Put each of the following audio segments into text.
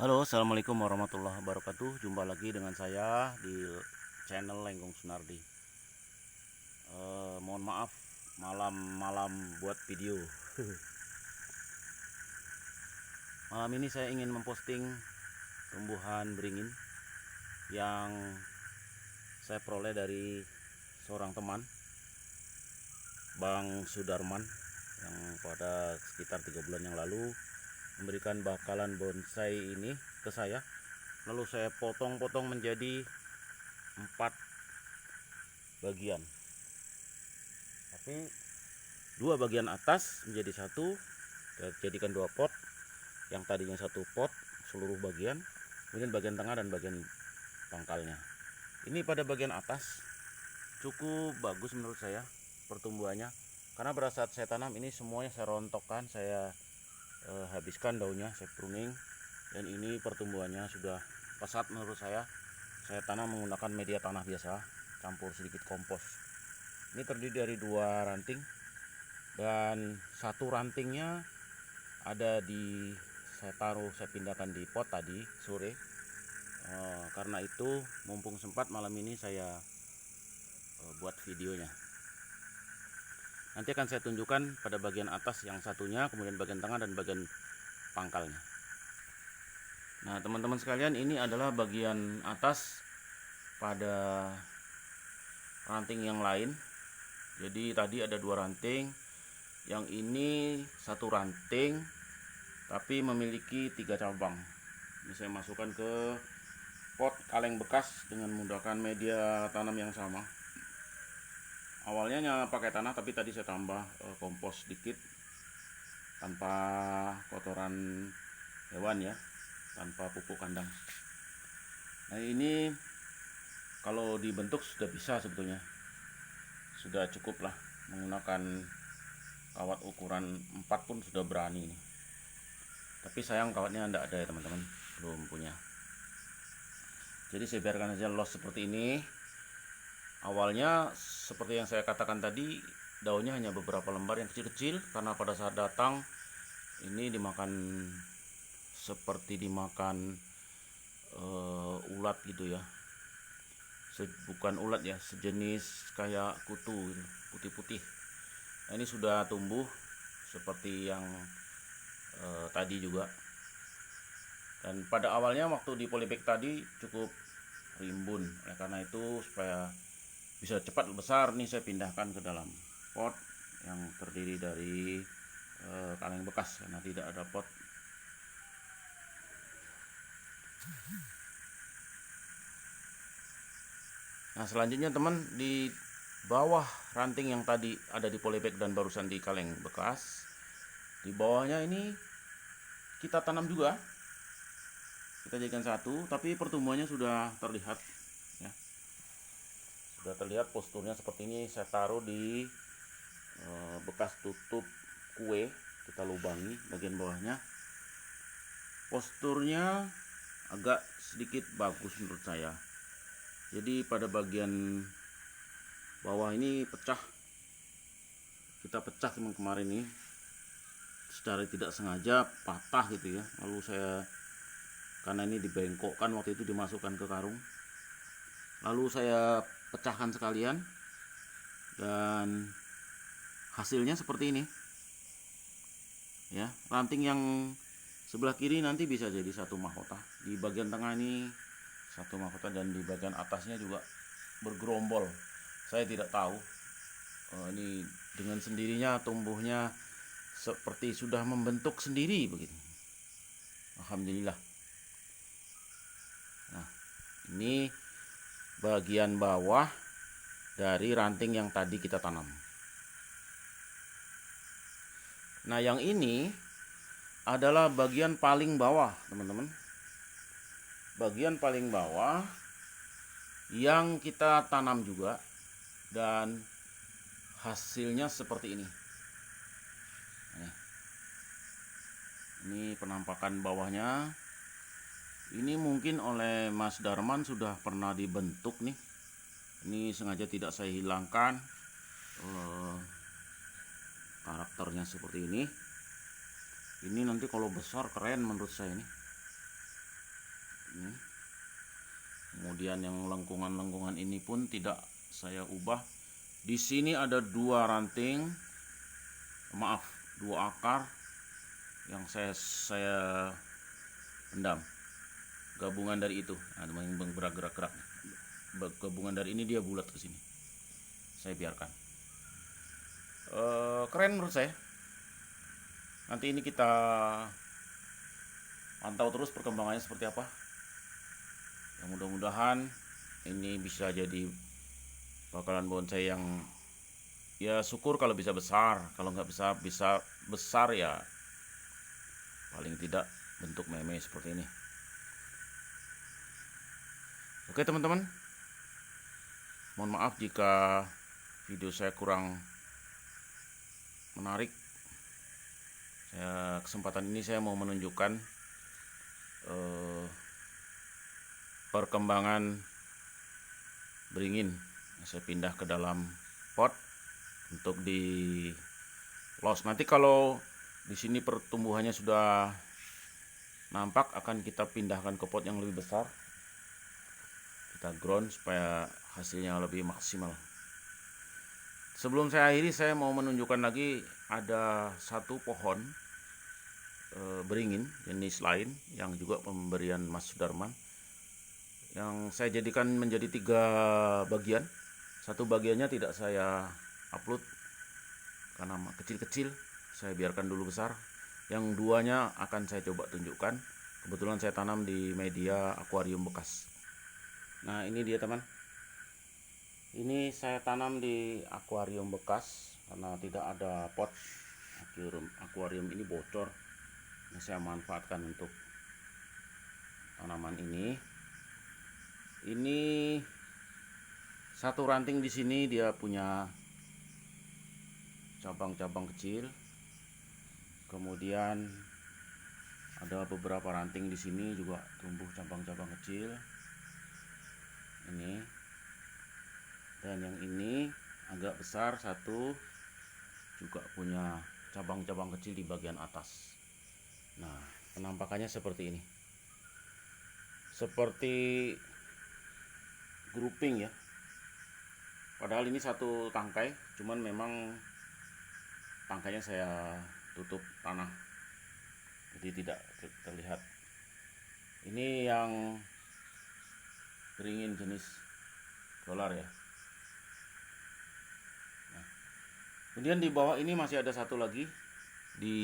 Halo, assalamualaikum warahmatullahi wabarakatuh. Jumpa lagi dengan saya di channel Lenggong Sunardi. Mohon maaf malam-malam buat video. Malam ini saya ingin memposting tumbuhan beringin yang saya peroleh dari seorang teman, Bang Sudarman, yang pada sekitar 3 bulan yang lalu memberikan bakalan bonsai ini ke saya. Lalu saya potong-potong menjadi 4 bagian, tapi 2 bagian atas menjadi satu, saya jadikan 2 pot. Yang tadinya 1 pot seluruh bagian, kemudian bagian tengah dan bagian pangkalnya. Ini pada bagian atas cukup bagus menurut saya pertumbuhannya, karena pada saat saya tanam ini semuanya saya rontokkan, saya habiskan daunnya, saya pruning, dan ini pertumbuhannya sudah pesat menurut saya. Saya tanam menggunakan media tanah biasa campur sedikit kompos. Ini terdiri dari 2 ranting, dan 1 rantingnya ada di saya pindahkan di pot tadi sore. Karena itu mumpung sempat malam ini saya buat videonya. Nanti akan saya tunjukkan pada bagian atas yang satunya, kemudian bagian tengah dan bagian pangkalnya. Nah, teman-teman sekalian, ini adalah bagian atas pada ranting yang lain. Jadi tadi ada 2 ranting, yang ini 1 ranting tapi memiliki 3 cabang. Ini saya masukkan ke pot kaleng bekas dengan menggunakan media tanam yang sama. Awalnya hanya pakai tanah, tapi tadi saya tambah kompos sedikit tanpa kotoran hewan ya, tanpa pupuk kandang. Nah, ini kalau dibentuk sudah bisa, sebetulnya sudah cukup lah, menggunakan kawat ukuran 4 pun sudah berani nih. Tapi sayang kawatnya tidak ada ya teman-teman, belum punya. Jadi saya biarkan aja los seperti ini. Awalnya seperti yang saya katakan tadi, daunnya hanya beberapa lembar yang kecil-kecil, karena pada saat datang ini dimakan seperti dimakan ulat gitu ya. Bukan ulat ya, sejenis kayak kutu gitu, putih-putih. Nah, ini sudah tumbuh seperti yang tadi juga. Dan pada awalnya waktu di polybag tadi cukup rimbun. Oleh karena itu, supaya bisa cepat besar nih, saya pindahkan ke dalam pot yang terdiri dari kaleng bekas, karena tidak ada pot. Nah, selanjutnya teman, di bawah ranting yang tadi ada di polybag dan barusan di kaleng bekas, di bawahnya ini kita tanam juga. Kita jadikan satu, tapi pertumbuhannya sudah terlihat ya. Sudah terlihat posturnya seperti ini. Saya taruh di bekas tutup kue, kita lubangi bagian bawahnya. Posturnya agak sedikit bagus menurut saya. Jadi pada bagian bawah ini pecah. Kita pecah kemarin ini secara tidak sengaja, patah gitu ya. Lalu saya, karena ini dibengkokkan waktu itu, dimasukkan ke karung, lalu saya pecahkan sekalian, dan hasilnya seperti ini ya. Ranting yang sebelah kiri nanti bisa jadi 1 mahkota, di bagian tengah ini 1 mahkota, dan di bagian atasnya juga bergerombol. Saya tidak tahu, ini dengan sendirinya tumbuhnya seperti sudah membentuk sendiri begitu. Alhamdulillah. Nah, ini bagian bawah dari ranting yang tadi kita tanam. Nah, yang ini adalah bagian paling bawah teman-teman. Bagian paling bawah yang kita tanam juga, dan hasilnya seperti ini. Ini penampakan bawahnya. Ini mungkin oleh Mas Darman sudah pernah dibentuk nih. Ini sengaja tidak saya hilangkan karakternya seperti ini. Ini nanti kalau besar keren menurut saya ini. Ini. Kemudian yang lengkungan-lengkungan ini pun tidak saya ubah. Di sini ada 2 ranting, maaf, 2 akar yang saya pendam. Gabungan dari itu, ada yang bergerak-gerak. Gabungan dari ini dia bulat ke sini. Saya biarkan. Keren menurut saya. Nanti ini kita pantau terus perkembangannya seperti apa. Ya, mudah-mudahan ini bisa jadi bakalan bonsai yang ya syukur kalau bisa besar, kalau nggak bisa besar ya paling tidak bentuk meme seperti ini. Oke teman-teman, mohon maaf jika video saya kurang menarik. Kesempatan ini saya mau menunjukkan perkembangan beringin. Saya pindah ke dalam pot untuk di los. Nanti kalau di sini pertumbuhannya sudah nampak, akan kita pindahkan ke pot yang lebih besar. Kita ground supaya hasilnya lebih maksimal. Sebelum saya akhiri, saya mau menunjukkan lagi ada satu pohon beringin jenis lain yang juga pemberian Mas Sudarman, yang saya jadikan menjadi 3 bagian. Satu bagiannya tidak saya upload karena kecil-kecil, saya biarkan dulu besar. Yang 2-nya akan saya coba tunjukkan. Kebetulan saya tanam di media akuarium bekas. Nah ini dia teman, ini saya tanam di akuarium bekas karena tidak ada pot. Akuarium ini bocor, nah, saya manfaatkan untuk tanaman ini. Ini satu ranting di sini dia punya cabang-cabang kecil, kemudian ada beberapa ranting di sini juga tumbuh cabang-cabang kecil. Ini dan yang ini agak besar satu, juga punya cabang-cabang kecil di bagian atas. Nah penampakannya seperti ini, seperti grouping ya, padahal ini satu tangkai, cuman memang tangkainya saya tutup tanah jadi tidak terlihat. Ini yang beringin jenis dolar ya. Nah, kemudian di bawah ini masih ada satu lagi di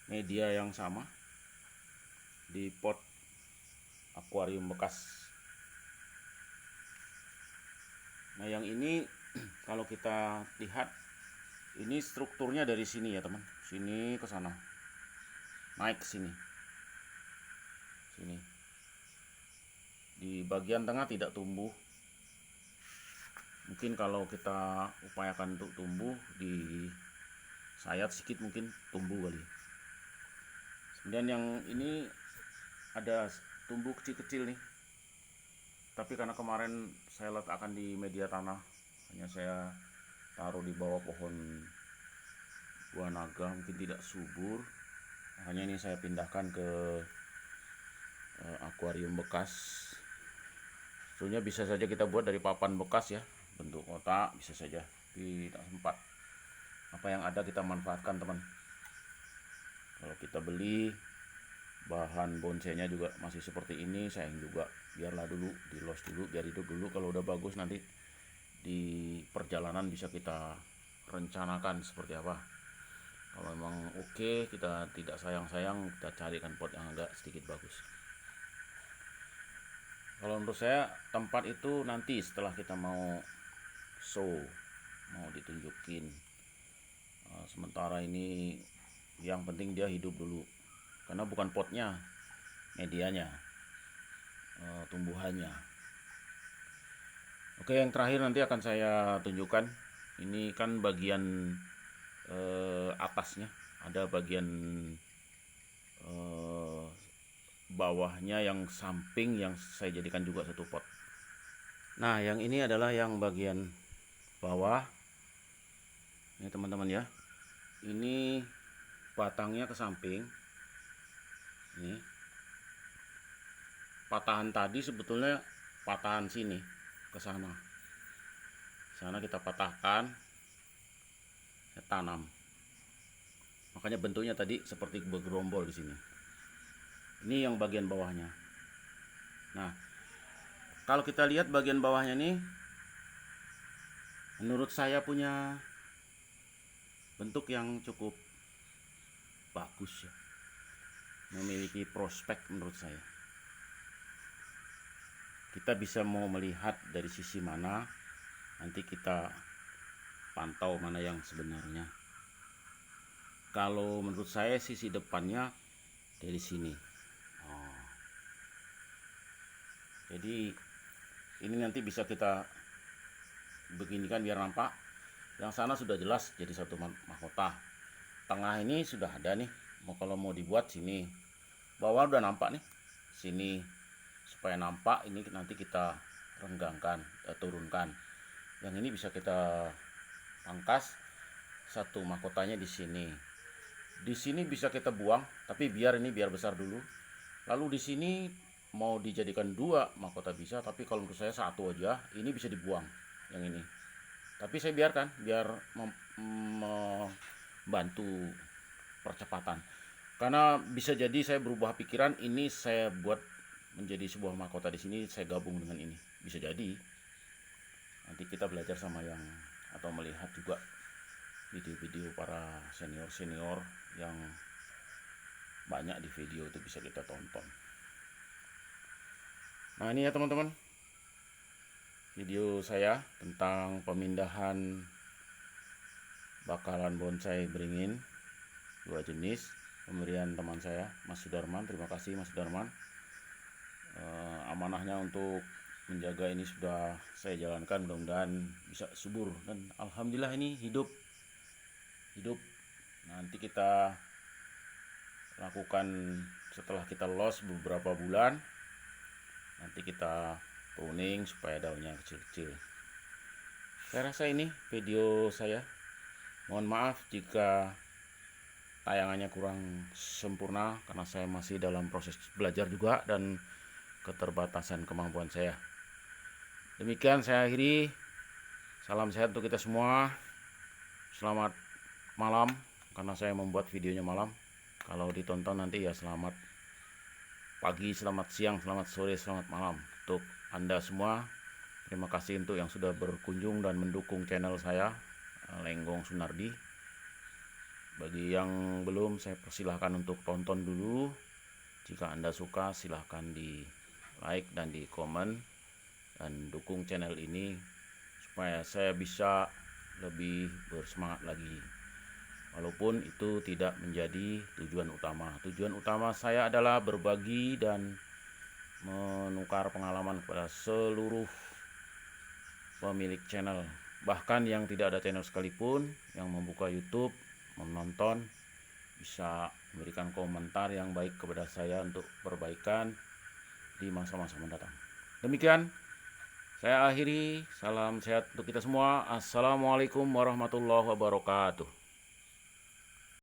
media yang sama, di pot akuarium bekas. Nah yang ini kalau kita lihat, ini strukturnya dari sini ya teman, sini ke sana, naik ke sini. Sini di bagian tengah tidak tumbuh. Mungkin kalau kita upayakan untuk tumbuh, di sayat sedikit mungkin tumbuh kali. Kemudian yang ini ada tumbuh kecil-kecil nih, tapi karena kemarin saya letakkan di media tanah, hanya saya taruh di bawah pohon buah naga, mungkin tidak subur, makanya ini saya pindahkan ke akuarium bekas. Sebetulnya bisa saja kita buat dari papan bekas ya, bentuk kotak bisa saja, tapi tidak sempat. Apa yang ada kita manfaatkan teman. Kalau kita beli bahan bonsainya juga masih seperti ini, sayang juga. Biarlah dulu di los dulu, biar hidup dulu. Kalau udah bagus nanti di perjalanan bisa kita rencanakan seperti apa. Kalau memang oke, kita tidak sayang-sayang, kita carikan pot yang agak sedikit bagus. Kalau menurut saya tempat itu nanti setelah kita mau show, mau ditunjukin. Sementara ini yang penting dia hidup dulu, karena bukan potnya, medianya, tumbuhannya. Oke, yang terakhir nanti akan saya tunjukkan. Ini kan bagian atasnya, ada bagian bawahnya yang samping yang saya jadikan juga satu pot. Nah yang ini adalah yang bagian bawah ini teman-teman ya. Ini batangnya ke samping, Ini patahan tadi sebetulnya patahan sini ke sana. Sana kita patahkan, saya tanam. Makanya bentuknya tadi seperti bergerombol di sini. Ini yang bagian bawahnya. Nah, kalau kita lihat bagian bawahnya nih, menurut saya punya bentuk yang cukup bagus ya. Memiliki prospek menurut saya. Kita bisa mau melihat dari sisi mana, nanti kita pantau mana yang sebenarnya. Kalau menurut saya sisi depannya dari sini. Jadi ini nanti bisa kita beginikan biar nampak. Yang sana sudah jelas jadi satu mahkota. Tengah ini sudah ada nih. Kalau mau dibuat sini. Bawah udah nampak nih. Sini supaya nampak, ini nanti kita renggangkan, turunkan. Yang ini bisa kita pangkas satu mahkotanya di sini. Di sini bisa kita buang, tapi biar besar dulu. Lalu di sini mau dijadikan dua mahkota bisa, tapi kalau menurut saya satu aja. Ini bisa dibuang yang ini. Tapi saya biarkan biar membantu percepatan. Karena bisa jadi saya berubah pikiran, ini saya buat menjadi sebuah mahkota di sini, saya gabung dengan ini. Bisa jadi. Nanti kita belajar sama yang atau melihat juga video-video para senior-senior yang banyak di video itu bisa kita tonton. Nah, ini ya teman-teman, video saya tentang pemindahan bakalan bonsai beringin 2 jenis, pemberian teman saya Mas Sudarman. Terima kasih Mas Sudarman. Amanahnya untuk menjaga ini sudah saya jalankan, mudah-mudahan bisa subur dan alhamdulillah ini hidup. Nanti kita lakukan setelah kita los beberapa bulan, nanti kita pruning supaya daunnya kecil-kecil. Saya rasa ini video saya. Mohon maaf jika tayangannya kurang sempurna karena saya masih dalam proses belajar juga dan keterbatasan kemampuan saya. Demikian saya akhiri. Salam sehat untuk kita semua. Selamat malam karena saya membuat videonya malam. Kalau ditonton nanti ya selamat pagi, selamat siang, selamat sore, selamat malam untuk Anda semua. Terima kasih untuk yang sudah berkunjung dan mendukung channel saya, Lenggong Sunardi. Bagi yang belum, saya persilahkan untuk tonton dulu. Jika Anda suka, silahkan di like dan di komen dan dukung channel ini supaya saya bisa lebih bersemangat lagi. Walaupun itu tidak menjadi tujuan utama. Tujuan utama saya adalah berbagi dan menukar pengalaman kepada seluruh pemilik channel. Bahkan yang tidak ada channel sekalipun, yang membuka YouTube, menonton, bisa memberikan komentar yang baik kepada saya untuk perbaikan di masa-masa mendatang. Demikian, saya akhiri. Salam sehat untuk kita semua. Assalamualaikum warahmatullahi wabarakatuh.